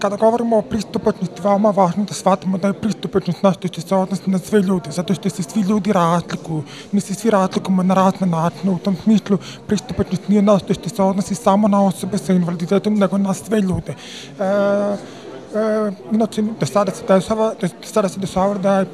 Kada govorimo o pristupačnosti, veoma važno da shvatimo da je pristupačnost nešto što se odnosi na sve ljude, zato što se svi ljudi razlikuju. Mi se svi razlikujemo na razne načine. U tom smislu pristupačnost nije nešto što se odnosi samo na osobe sa invaliditetom, nego na sve ljude. Inače, do sada se dešava da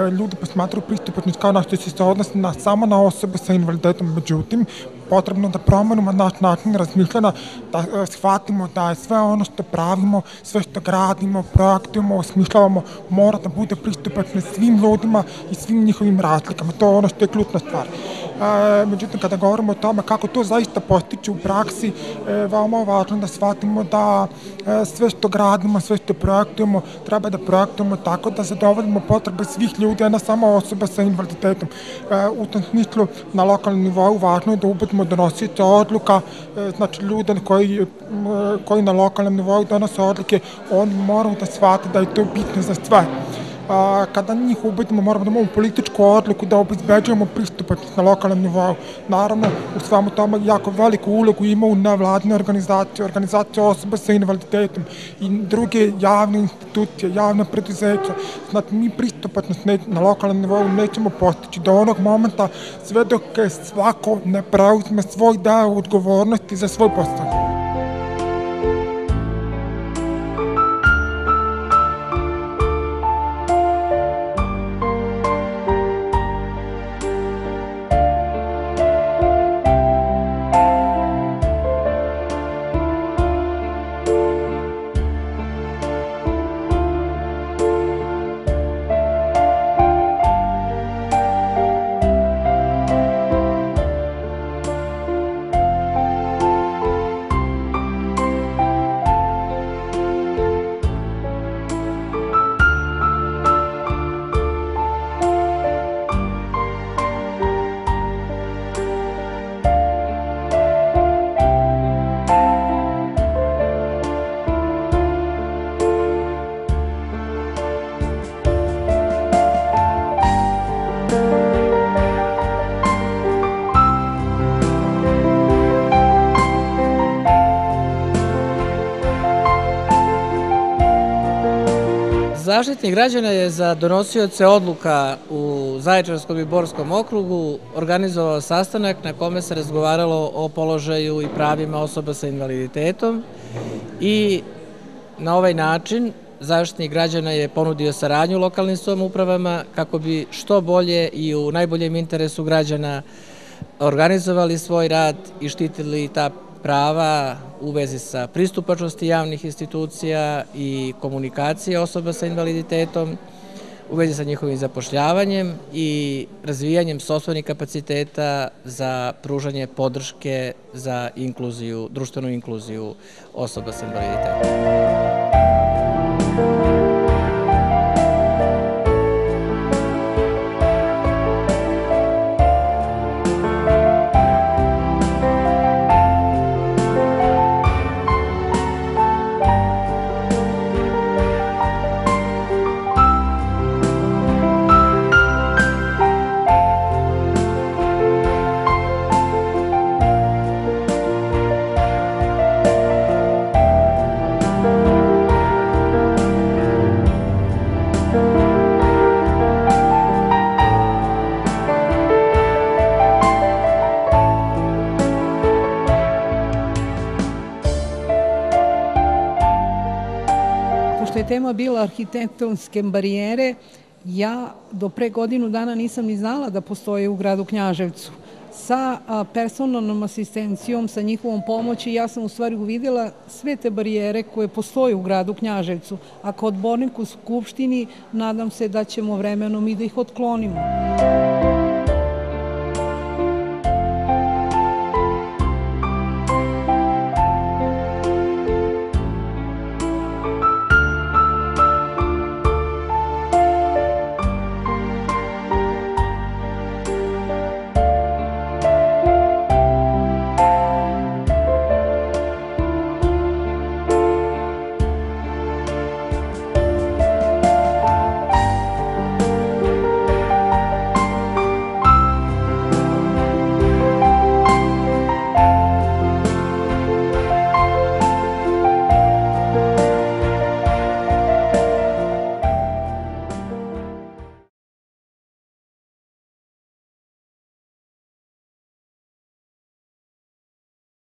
ljudi posmatruju pristupačnost kao nešto što se odnosi samo na osobe sa invaliditetom. Međutim, potrebno da promenimo naš način razmišljanja, da shvatimo da je sve ono što pravimo, sve što gradimo, projektujemo, osmišljavamo, mora da bude pristupačno svim ljudima i svim njihovim razlikama. To je ono što je ključna stvar. Međutim, kada govorimo o tome kako to zaista postići u praksi, veoma je važno da shvatimo da sve što gradimo, sve što projektujemo, treba da projektujemo tako da zadovoljimo potrebe svih ljudi, a ne samo osoba sa invaliditetom. U tom smislu, na lokalnom nivou važno je da ubedimo donosioce odluka, znači ljude koji na lokalnom nivou donose odluke, oni moraju da shvate da je to bitno za sve. Kada njih ubedimo, moramo da imamo političku odluku da obezbeđujemo pristupačnost na lokalnom nivou. Naravno, u svemu tome jako veliku ulogu imaju nevladine organizacije, organizacije osoba sa invaliditetom i druge javne institucije, javne preduzeća. Znači, mi pristupačnost na lokalnom nivou nećemo postići do onog momenta sve dok svako ne preuzme svoj deo odgovornosti za svoj posao. Zaštitnik građana je za donosioce odluka u Zaječarskom i Borskom okrugu organizovao sastanak na kome se razgovaralo o položaju i pravima osoba sa invaliditetom i na ovaj način Zaštitnik građana je ponudio saradnju lokalnim samoupravama kako bi što bolje i u najboljem interesu građana organizovali svoj rad i štitili ta prava u vezi sa pristupačnosti javnih institucija i komunikacije osoba sa invaliditetom, u vezi sa njihovim zapošljavanjem i razvijanjem sopstvenih kapaciteta za pružanje podrške za inkluziju, društvenu inkluziju osoba sa invaliditetom. Pošto je tema bila arhitektonske barijere, ja do pre godinu dana nisam ni znala da postoje u gradu Knjaževcu. Sa personalnom asistencijom, sa njihovom pomoći, ja sam u stvari uvidela sve te barijere koje postoje u gradu Knjaževcu, a kao odbornik u Skupštini nadam se da ćemo vremenom i da ih otklonimo.